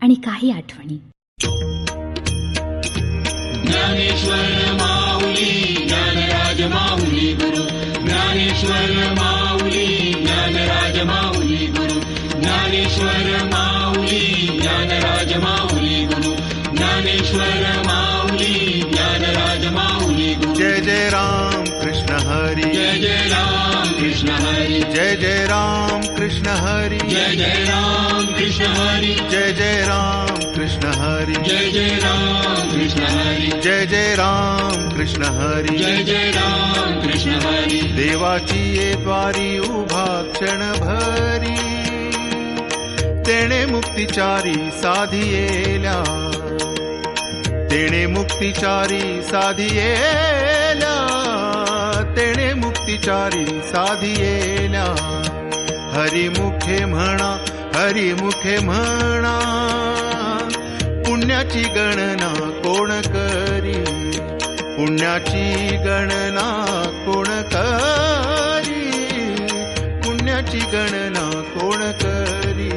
आणि काही आठवणी. ज्ञानेश्वर माऊली ज्ञानराज माऊली गुरु, ज्ञानेश्वर माऊली ज्ञानराज माऊली गुरु, ज्ञानेश्वर माऊली ज्ञानराज माऊली गुरु, ज्ञानेश्वर माऊली ज्ञानराज माऊली गुरु. जय जय राम कृष्ण हरी, जय जय राम कृष्ण हरी, जय जय राम कृष्ण हरी, जय जय राम कृष्ण हरी, जय जय राम कृष्ण हरी, जय जय राम कृष्ण हरी, जय जय राम कृष्ण हरी, जय जय राम कृष्ण हरी. देवाची ये द्वारी उभा क्षण भरी, तेणे मुक्तिचारी साधियेल्या, तेणे मुक्तिचारी साधियेल्या, तेणे मुक्तिचारी साधियेल्या. हरिमुखे म्हणा, हरिमुखे म्हणा, पुण्याची गणना कोण करी, पुण्याची गणना कोण करी, पुण्याची गणना कोण करी.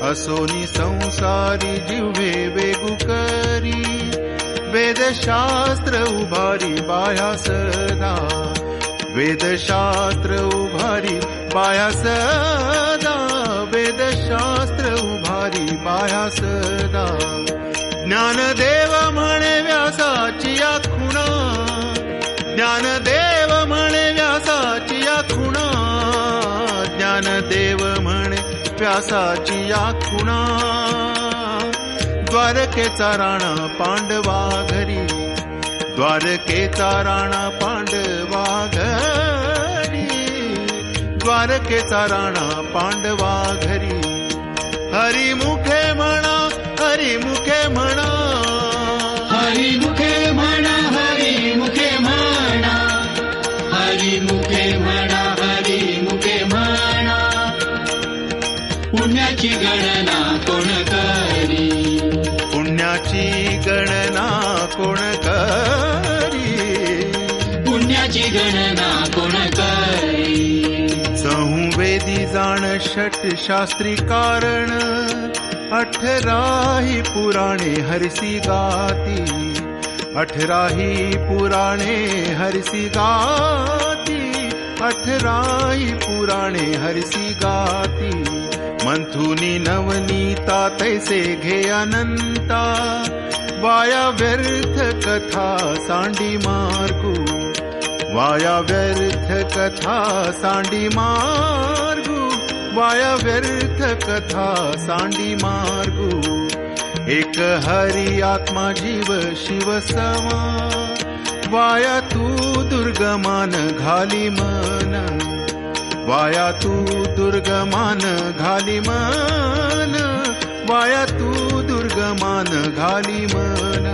असोनी संसारी जिव्हे वेगू करी, वेदशास्त्र उभारी बाह्या सदा, वेदशास्त्र उभारी बाह्या सदा, वेदशास्त्र उभारी बाह्या सदा. ज्ञानदेव म्हणे व्यासाची या खुणा, ज्ञानदेव म्हणे व्यासाची या खुणा, ज्ञानदेव म्हणे व्यासाची या खुणा. द्वारकेचा राणा पांडवा घरी, द्वारकेचा राणा पांडवा घरी, द्वारकेचा राणा पांडवा घरी. हरिमुखे म्हणा, हरिमुखे म्हणा, हरिमुखे म्हणा, हरिमुखे म्हणा, हरिमुखे म्हणा, हरिमुखे म्हणा. पुण्याची गणना कोण करी, पुण्याची गणना कोण करी, पुण्याची गणना कोण करी. संवेदी जाण षट शास्त्री कारण, 18 पुराणे हरसी गाती, 18 पुराणे हरसी गाती, 18 पुराणे हरसी गाती. मंथुनी नवनीता तैसे घे अनंता, वाया व्यर्थ कथा सांडी मार्गू, वाया व्यर्थ कथा सांडी मार्गू, वाया व्यर्थ कथा सांडी मार्गू. एक हरी आत्मा जीव शिव समा, वाया तू दुर्गमान घाली मन, वाया तू दुर्गमान घाली मन, वाया तू दुर्गमान घाली मन.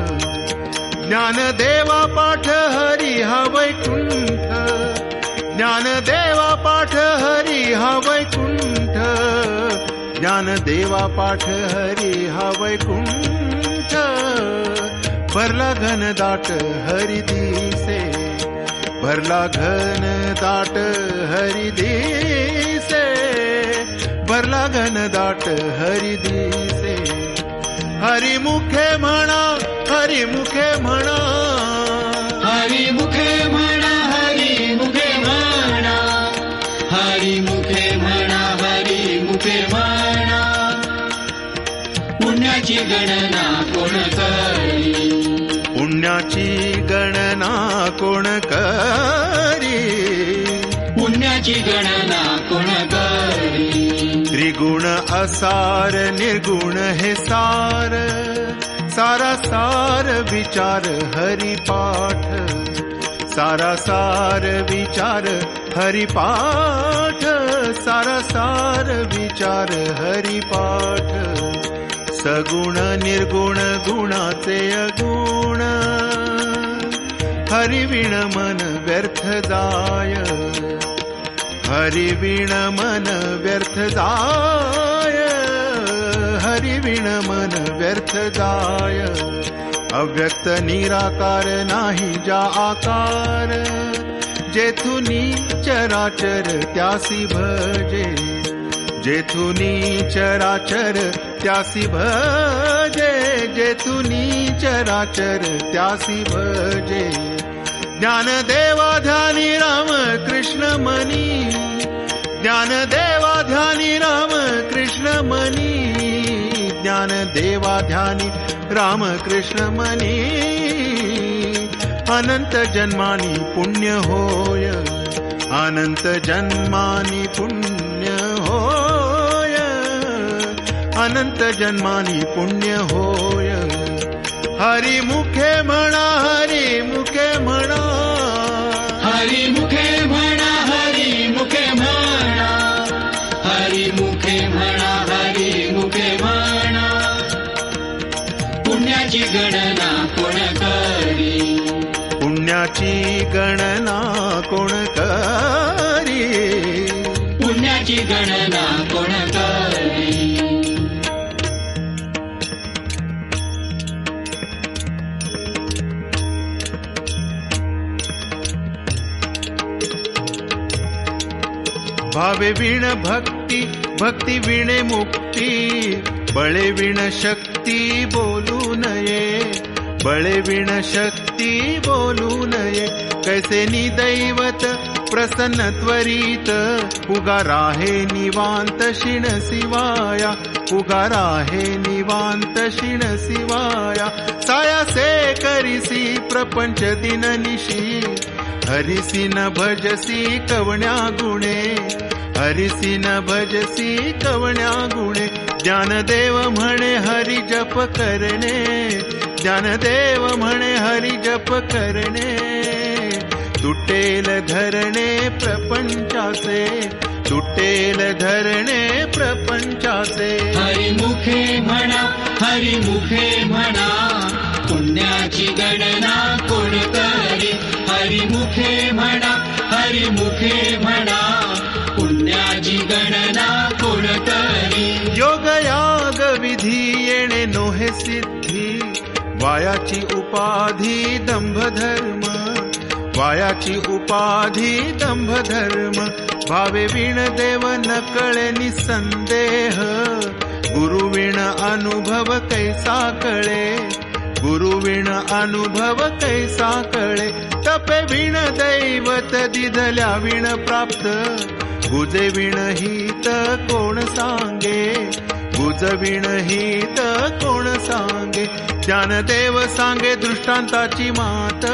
ज्ञानदेवा पाठ हरी हा वैकुंठ, ज्ञानदेवा पाठ हरी हा वैकुंठ, ज्ञानदेवा पाठ हरी हा वैकुंठ. भरला घन दाट हरी दिसे, भरला घन दाट हरी दिसे, भरला घन दाट हरी दिसे. हरिमुखे म्हणा, हरिमुखे म्हणा, हरिमुखे म्हणा, हरिमुखे म्हणा, हरिमुखे म्हणा, हरिमुखे म्हणा. पुण्याची गणना कोण करी, पुण्याची गणना कोण करी, पुण्याची गणना कोण करी. त्रिगुण असार निर्गुण हे सार, सारा सार विचार हरिपाठ, सारा सार विचार हरिपाठ, सारा सार विचार हरिपाठ. सगुण निर्गुण गुणाचे अगुण, हरिविण मन व्यर्थ जाय, हरिविण मन व्यर्थ जाय, हरिविण मन व्यर्थ जाय. अव्यक्त निराकार नाही जा आकार, जेथुनी चराचर त्यासी भजे, जेथुनी चराचर त्यासी भजे, जेथुनी चराचर त्यासी भजे. ज्ञानदेवा ध्यानी राम कृष्ण मनी, ज्ञानदेवा ध्यानी राम कृष्ण मनी, ज्ञानदेवा ध्यानी राम कृष्ण मनी. अनंत जन्मानी पुण्य होय, अनंत जन्मानी पुण्य होय, अनंत जन्मानी पुण्य होय. हरी मुखे म्हणा, हरी मुखे म्हणा, हरी मुखे म्हणा, हरी मुखे म्हणा, हरी मुखे म्हणा, हरी मुखे म्हणा. पुण्याची गणना कोण करी, पुण्याची गणना कोण करी, पुण्याची गणना कोण करी. भावे विण भक्ती, भक्ती विणे मुक्ती. बळे विण शक्ती बोलू नये, बळे विण शक्ती बोलू नये. कैसे निदैवत प्रसन्न त्वरित, उगार आहे निवांत शिण शिवाया, उगार आहे निवांत शिण शिवाया. सायासे करिसी प्रपंच दिननिशी, हरिसी न भजसी कवण्या गुणे, हरिसी न भजसी कवण्या गुणे. ज्ञानदेव म्हणे हरि जप करणे, ज्ञानदेव म्हणे हरि जप करणे. तुटेल धरणे प्रपंचाचे, तुटेल धरणे प्रपंचाचे. हरी मुखे म्हणा, हरी मुखे म्हणा, पुण्याची गणना कोण करी. हरी मुखे म्हणा, हरी मुखे म्हणा, पुण्याची गणना कोण करी. योग याग विधी येणे नोहे सिद्धी, वायाची उपाधी दंभ धर्म, वायाची उपाधी दंभ धर्म. भावे विण देव न कळे निसंदेह, गुरु विण अनुभव कैसा कळे, गुरु विण अनुभव कैसा कळे. तपे विण दैवत दिधल्या विण प्राप्त, गुजे विण हित कोण सांगे, गुज विण हित कोण सांगे. ज्ञानदेव सांगे दृष्टांताची मात,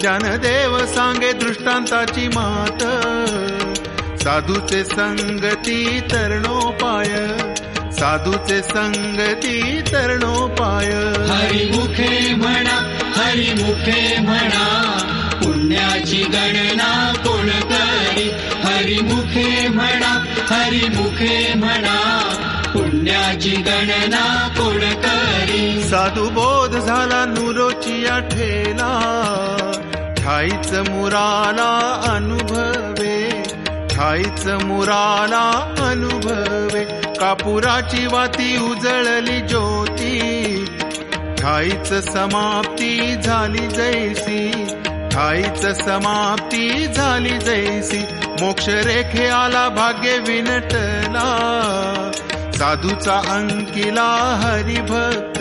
ज्ञानदेव सांगे दृष्टांताची मात. साधूचे संगती तरणोपाय, साधूचे संगती तरणोपाय. हरी मुखे म्हणा, हरी मुखे म्हणा, पुण्याची गणना कोण करी. हरी मुखे म्हणा, हरी मुखे म्हणा, पुण्याची गणना कोण करी. साधू बोध झाला नुरोची आठेला, ठाईच मुराला अनुभवे, ठाईच मुराला अनुभवे. कापुराची वाती उजळली ज्योती, ठाईच समाप्ती झाली जैसी, ठाईच समाप्ती झाली जैसी. मोक्ष रेखे आला भाग्य विनटला, साधूचा अंकिला हरिभक्त,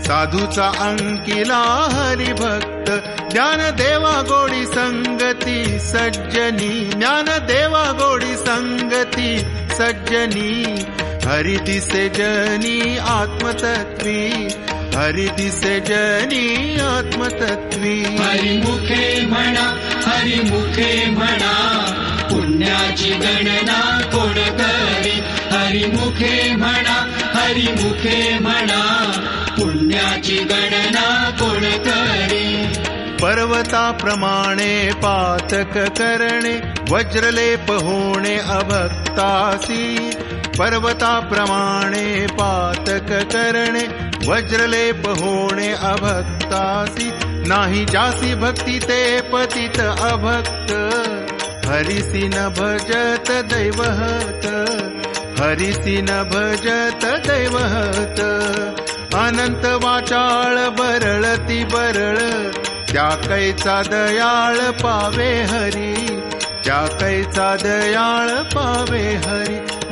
साधूचा अंकिला हरिभक्त. ज्ञानदेवा गोडी संगती सज्जनी, ज्ञानदेवा गोडी संगती सज्जनी. हरि दिसे जनी आत्मतत्वी, हरि दिसे जनी आत्मतत्वी. हरी मुखे म्हणा, हरी मुखे म्हणा, पुण्याची गणना कोण करी. हरी मुखे म्हणा, हरी मुखे म्हणा, पुण्याची गणना कोण करी. पर्वताप्रमाणे पातक करणे, वज्रलेप होणे अभक्तासी. पर्वताप्रमाणे पातक करणे, वज्रलेप होणे अभक्तासी. नाही जासी भक्ती ते पतित अभक्त, हरिसी न भजत दैवहत, हरिसी न भजत दैवहत. अनंत वाचाळ बरळती बरळ, त्या कैचा दयाळ पावे हरी, त्या कैचा दयाळ पावे हरी.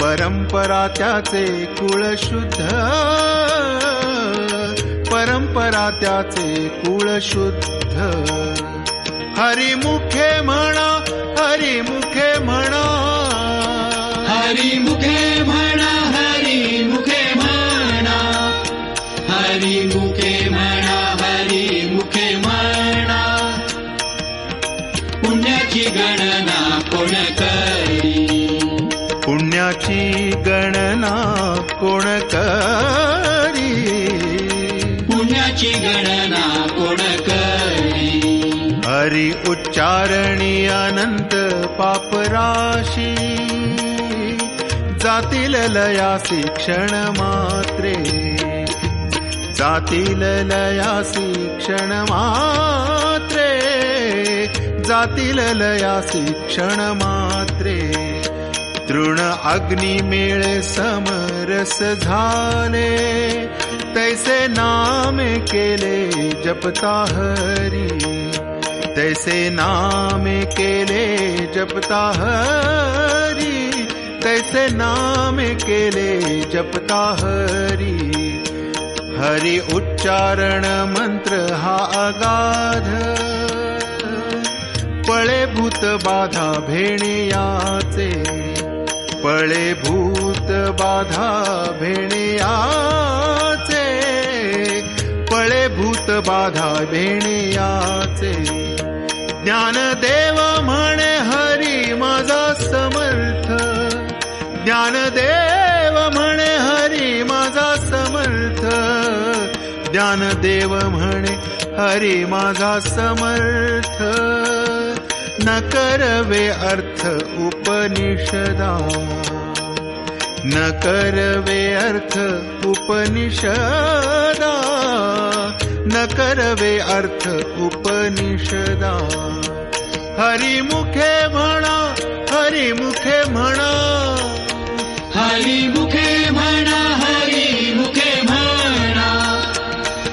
परंपरा त्याचे कुळ शुद्ध, परंपरा त्याचे कुळ शुद्ध. हरिमुखे म्हणा, हरिमुखे म्हणा, हरिमुखे म्हणा, हरिमुखे म्हणा, हरिमुखे म्हणा, हरिमुखे म्हणा. पुण्याची गणना कोण करी, पुण्याची गणना कोण करी, पुण्याची गणना कोण करी. हरी उच्चारणी अनंत पापराशी, जातील लयासी क्षण मात्रे, जातील लयासी क्षण मात्रे, जातील लयासी क्षण मात्रे. तृण अग्नि मेळ समरस झाले, तैसे नामे केले जपता हरी, तैसे नामे केले जपता हरी, तैसे नामे केले जपता हरी. हरि उच्चारण मंत्र हा अगाध, पळे भूत बाधा भेणियाचे, पळे भूत बाधा भेणियाचे, पळे भूत बाधा भेणियाचे. ज्ञानदेव म्हणे हरी माझा समर्थ, ज्ञानदेव म्हणे हरी माझा समर्थ, ज्ञानदेव म्हणे हरी माझा समर्थ. न करवे अर्थ उपनिषदा, न करवे अर्थ उपनिषदा, न करवे अर्थ उपनिषदा. हरिमुखे म्हणा, हरिमुखे म्हणा, हरिमुखे म्हणा, हरिमुखे म्हणा,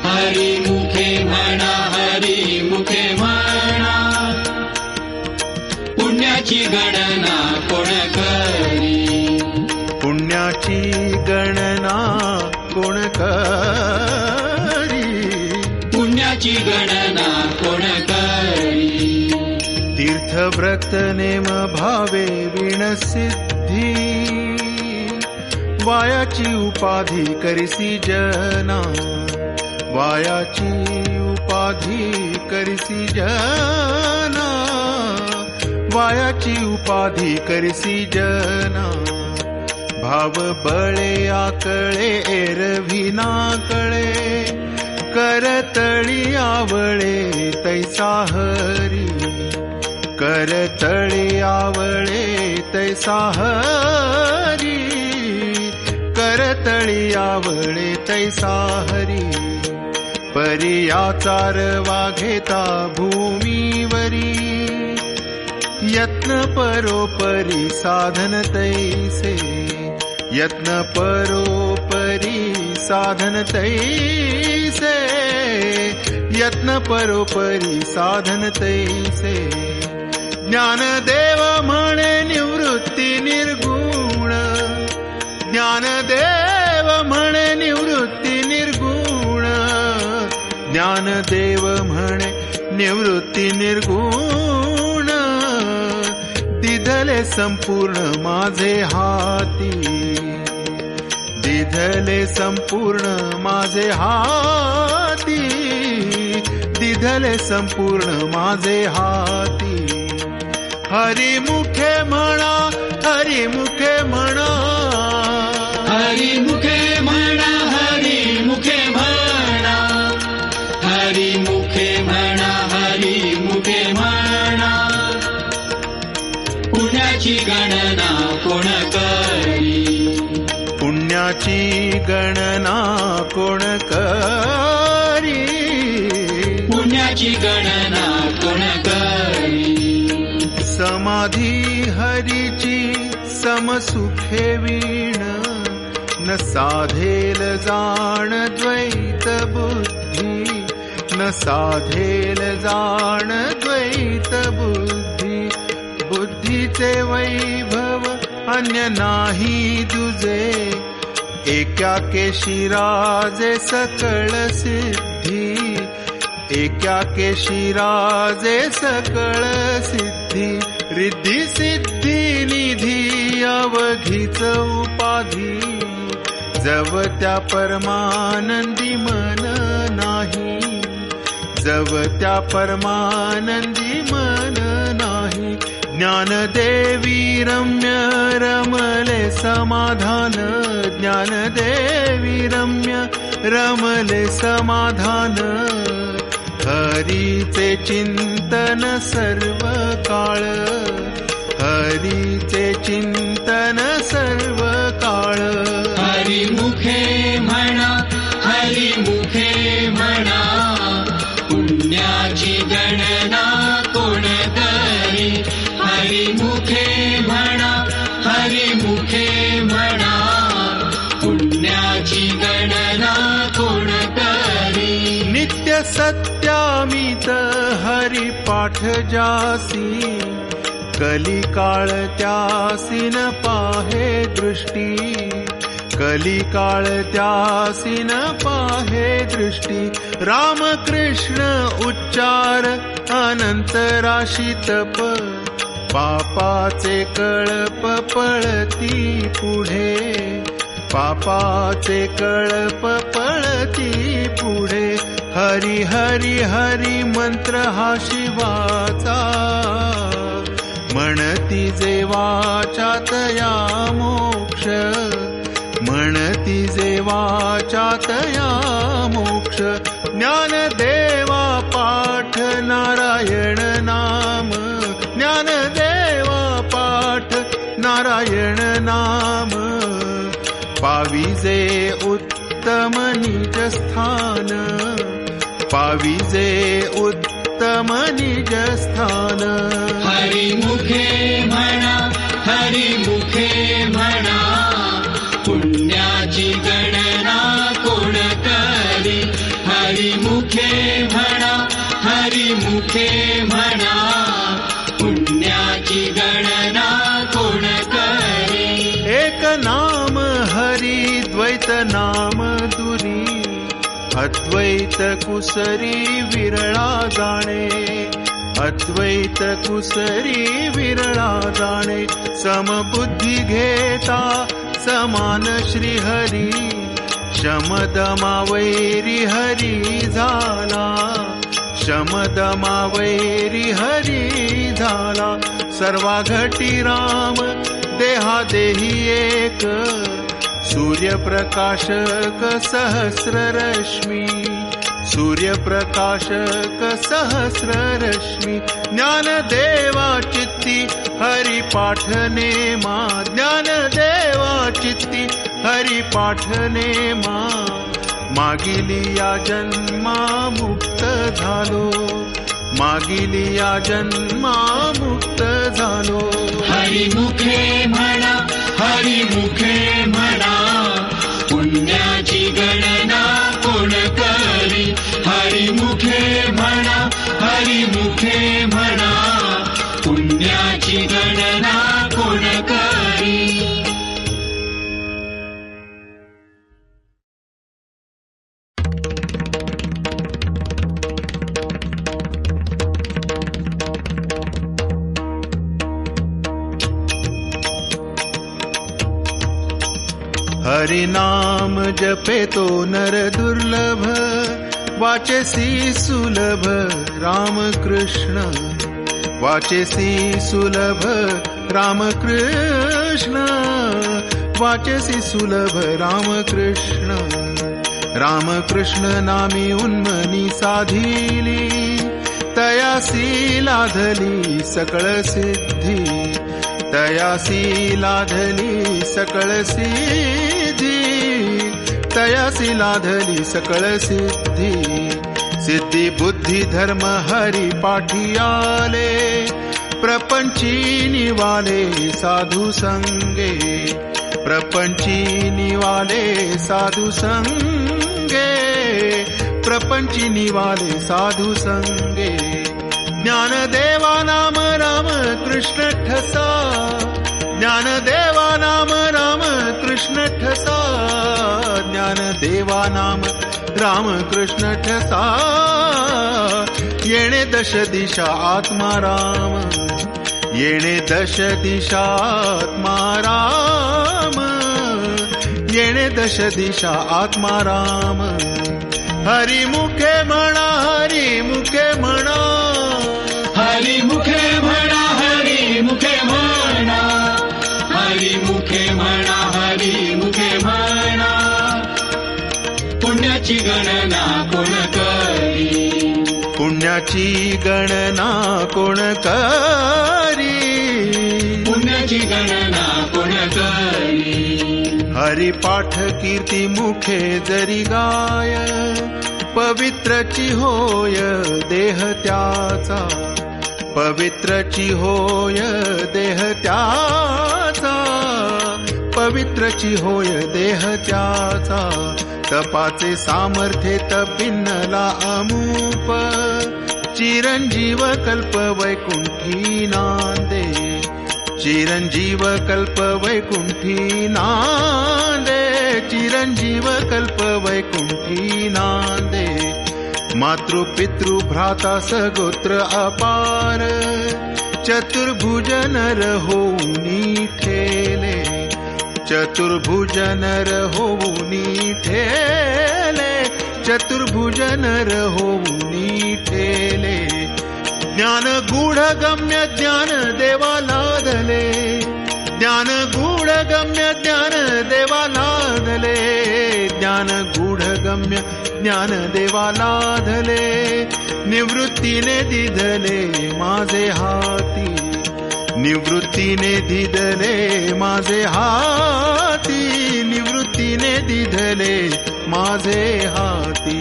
हरिमुखे म्हणा, हरिमुखे म्हणा. पुण्याची गणना कोण करी, पुण्याची गणना कोण करी, पुण्याची गणना कोण करी. तीर्थव्रत नेम भावे विणसिद्धी, वायाची उपाधी करिसी जना, वायाची उपाधी करिसी जना, वायाची उपाधी करिसी जना. भाव बळे आकळे एरवी नाकळे, करतळी आवळे तैसा हरी, करतळी आवळे तैसा हरी, करतळी आवळे तैसा हरी. परियाचार वाघेता भूमीवरी, यत्न परोपरी साधन तैसे, यत्न परोपरी साधन तैसे, यत्न परोपरी साधन तैसे. ज्ञानदेव म्हणे निवृत्ती निर्गुण, ज्ञानदेव म्हणे निवृत्ती निर्गुण, ज्ञानदेव म्हणे निवृत्ती निर्गुण. दिधले संपूर्ण माझे हाती, दिधले संपूर्ण माझे हाती, दिधले संपूर्ण माझे हाती. हरिमुखे म्हणा, हरिमुखे म्हणा, हरिमुखे म्हणा, हरिमुखे म्हणा, हरिमुखे म्हणा, हरिमुखे म्हणा. पुण्याची गणना कोण करी, पुण्याची गणना कोण करी, पुण्याची गणना कोण करी. समाधी हरीची समसुखे वीण, न साधेल जाण द्वैत बुद्धी, न साधेल जाण द्वैत बुद्धी. बुद्धीचे वैभव अन्य नाही दुजे, एका केशी राजे सकळ सिद्धी, एका केशी राजे सकळ सिद्धी, रिद्धी सिद्धी निधी अवघीच उपाधी, जव त्या परमानंदी मन नाही, जव त्या परमानंदी मन नाही. ज्ञानदेवी रम्य रमले समाधान, ज्ञानदेवी रम्य रमले समाधान, हरीचे चिंतन सर्व काळ, हरीचे चिंतन सर्व काळ. हरिमुखे म्हणा, हरिमुखे म्हणा, पुण्याची गणना कोण करी. हरिमुखे म्हणा, हरिमुखे म्हणा, पुण्याची गणना कोण करी. नित्य सत्यामित हरिपाठ जासी, कलिकाळ त्यासी न पाहे दृष्टी, कलिकाळ त्यासी न पाहे दृष्टी. रामकृष्ण उच्चार अनंत राशी तप, पापाचे कळप पळती पुढे, पापाचे कळप पळती पुढे. हरी हरी हरी मंत्र हा शिवाचा, म्हणती जेवाच्या तया मोक्ष, म्हणती जेवाच्या तया मोक्ष. ज्ञानदेवा पाठ नारायण नाम, ज्ञानदेवा पाठ नारायण नाम. पाविजे उत्तम निज स्थान, पाविजे उत्तम निज स्थान. हरिमुखे म्हणा, हरिमुखे म्हणा, पुण्याची गणना कोण करी. हरिमुखे म्हणा, हरिमुखे म्हणा, पुण्याची गणना कोण करी. एक नाम हरी द्वैत नाम दुरी, अद्वैत कुसरी विरळा जाणे, अद्वैत कुसरी विरळा जाणे. समबुद्धी घेता समान श्रीहरी, शमदमावैरी हरी झाला, शमदमावैरी हरी झाला. सर्वा घटी राम देहादेही एक, सूर्यप्रकाशक सहस्र रश्मी, सूर्यप्रकाशक सहस्र रश्मी. ज्ञानदेवा चित्ती हरिपाठ नेमा, ज्ञानदेवा चित्ती हरिपाठ नेमा. मागिली या जन्मा मुक्त झालो, मागिली या जन्मा मुक्त झालो. हरिमुखे म्हणा, हरिमुखे म्हणा, पुण्याची गणना कोण करी. हरिमुखे म्हणा, हरिमुखे म्हणा, पुण्याची गणना कोण करी. हरिनाम जपे तो नर दुर्लभ, वाचेसी सुलभ रामकृष्ण, वाचेसी सुलभ रामकृष्ण, वाचेसी सुलभ रामकृष्ण. रामकृष्ण नामी उन्मनी साधिली, तयासी लाधली सकळ सिद्धी, तयासी लाधली सकळ सिद्धी, तयासी लाधली सकळ सिद्धी. सिद्धी बुद्धी धर्म हरी पाठी आले, प्रपंची निवाले साधू संगे, प्रपंची निवाले साधू संगे, प्रपंची निवाले साधू संगे. ज्ञानदेवा नाम राम कृष्ण ठसा, ज्ञानदेवा ठसा ज्ञानदेवा नाम रामकृष्ण ठसा येणे दश दिशा आत्मा राम येणे दश दिशा आत्मा राम येणे दश दिशा आत्मा राम हरी मुखे म्हणा हरी मुखे म्हणा हरी मुखे म्हणा हरी मुखे म्हणा हरी मुखे म्हणा हरी मुखे म्हणा पुण्याची गणना कोण करी पुण्याची गणना कोण करी पुण्याची गणना कोण करी हरिपाठ कीर्ती मुखे जरी गाय पवित्रची होय देह त्याचा पवित्रची होय देह त्याचा पवित्रची होय देह त्याचा तपाचे सामर्थ्ये तपिन्नला अमूप चिरंजीव कल्प वैकुंठी नांदे चिरंजीव कल्प वैकुंठी नांदे चिरंजीव कल्प वैकुंठी नांदे मातृपितृ भ्राता सगोत्र अपार चतुर्भुज नर होऊनी ठेले चतुर्भुज नर होऊनी ठेले चतुर्भुज नर होऊनी ठेले ज्ञान गूढ गम्य ज्ञान देवा लादले ज्ञान गूढ गम्य ज्ञान देवा लादले ज्ञान गूढ गम्य ज्ञान देवा लादले निवृत्तीने दिधले माझे हाती निवृत्तीने दिधले माझे हाती निवृत्तीने दिधले माझे हाती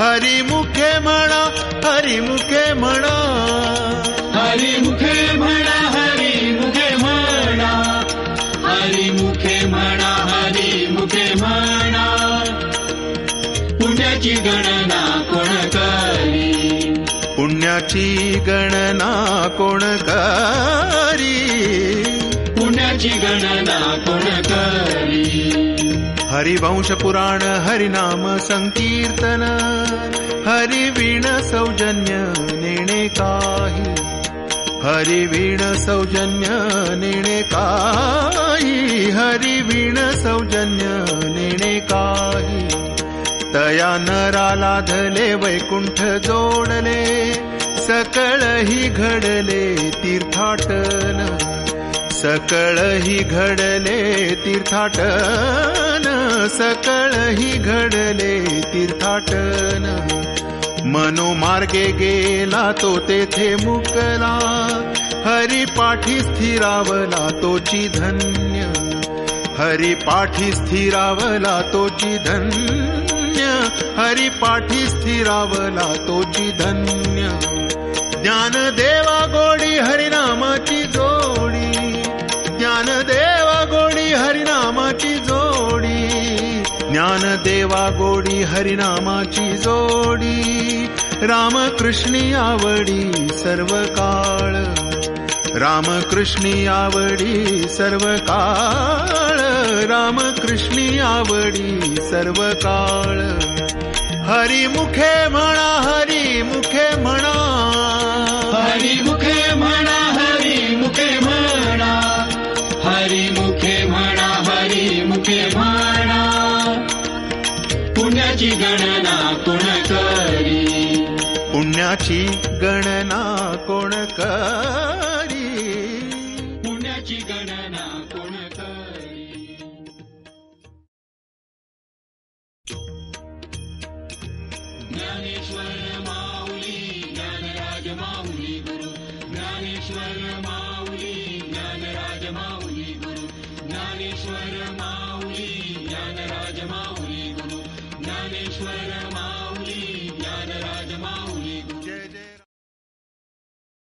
हरी मुखे म्हणा हरी मुखे म्हणा हरी मुखे म्हणा हरी मुखे म्हणा हरी मुखे म्हणा हरी मुखे म्हणा पुण्याची गणना कोण करी पुण्याची गणना कोण करी पुण्याची गणना कोण करी हरिवंश पुराण हरिनाम संकीर्तन हरिवीण सौजन्य नेणे काही हरिवीण सौजन्य नेणे काही हरिवीण सौजन्य नेणे काही तया नराला धले वैकुंठ जोडले सकळही घडले तीर्थाटन सकळही घडले तीर्थाटन सकळही घडले तीर्थाटन मनोमार्गे गेला तो तेथे मुकला हरिपाठी स्थिरावला तोची धन्य हरिपाठी स्थिरावला तोची धन्य हरिपाठी स्थिरावला तोची धन्य ज्ञानदेवा गोडी हरिनामाची जोडी ज्ञानदेवा गोडी हरिनामाची जोडी ज्ञानदेवा गोडी हरिनामाची जोडी रामकृष्णी आवडी सर्व काळ रामकृष्णी आवडी सर्व काळ रामकृष्णी आवडी सर्व काळ हरी मुखे म्हणा हरी मुखे म्हणा हरी मुखे म्हणा हरी मुखे म्हणा हरी मुखे म्हणा हरी मुखे म्हणा पुण्याची गणना कोण करी पुण्याची गणना कोण करी पुण्याची गणना कोण करी ज्ञानेश्वर माऊली ज्ञानराज माऊली गुरु ज्ञानेश्वर माऊली ज्ञानराज माऊली गुरु ज्ञानेश्वर माऊली ज्ञानराज माऊली गुरु ज्ञानेश्वर माऊली